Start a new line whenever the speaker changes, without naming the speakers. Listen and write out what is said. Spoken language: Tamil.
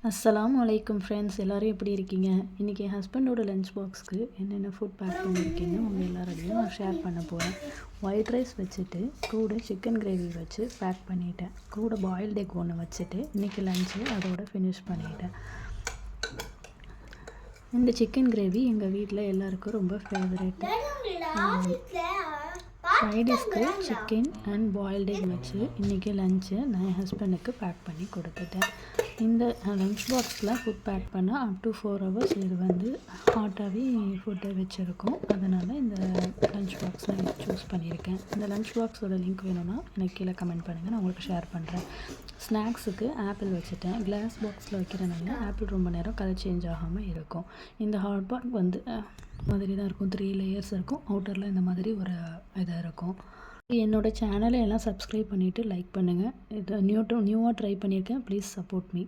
அஸ்ஸலாமு அலைக்கும் ஃப்ரெண்ட்ஸ், எல்லோரும் எப்படி இருக்கீங்க? இன்றைக்கி என் ஹஸ்பண்டோட லஞ்ச் பாக்ஸ்க்கு என்னென்ன ஃபுட் பேக் பண்ணியிருக்கேன்னு உங்கள் எல்லாரோடையும் நான் ஷேர் பண்ண போகிறேன். ஒயிட் ரைஸ் வச்சுட்டு கூட சிக்கன் கிரேவி வச்சு பேக் பண்ணிட்டேன். கூட பாயில்டு எக் ஒன்று வச்சுட்டு இன்றைக்கி லஞ்சு அதோட ஃபினிஷ் பண்ணிட்டேன். இந்த சிக்கன் கிரேவி எங்கள் வீட்டில் எல்லாருக்கும் ரொம்ப ஃபேவரேட். ஃப்ரைடேஸ்க்கு சிக்கன் அண்ட் பாயில்டு எக் வச்சு இன்றைக்கி லஞ்சு நான் என் ஹஸ்பண்டுக்கு பேக் பண்ணி கொடுத்துட்டேன். இந்த லஞ்ச் பாக்ஸில் ஃபுட் பேக் பண்ணால் அப் டு 4 hours இது ஹாட்டாகவே ஃபுட்டை வச்சுருக்கோம். அதனால் இந்த லஞ்ச் பாக்ஸ் நான் சூஸ் பண்ணியிருக்கேன். இந்த லஞ்ச் பாக்ஸோட லிங்க் வேணும்னா எனக்கு கீழே கமெண்ட் பண்ணுங்கள், நான் உங்களுக்கு ஷேர் பண்ணுறேன். ஸ்நாக்ஸுக்கு ஆப்பிள் வச்சுட்டேன். கிளாஸ் பாக்ஸில் வைக்கிறனால ஆப்பிள் ரொம்ப நேரம் கலர் சேஞ்ச் ஆகாமல் இருக்கும். இந்த ஹாட் பாக் மாதிரி தான் இருக்கும். 3 layers இருக்கும். அவுட்டரில் இந்த மாதிரி ஒரு இதாக இருக்கும். என்னோடய சேனலை எல்லாம் சப்ஸ்கிரைப் பண்ணிவிட்டு லைக் பண்ணுங்கள். இது நியூவாக ட்ரை பண்ணியிருக்கேன். Please support me.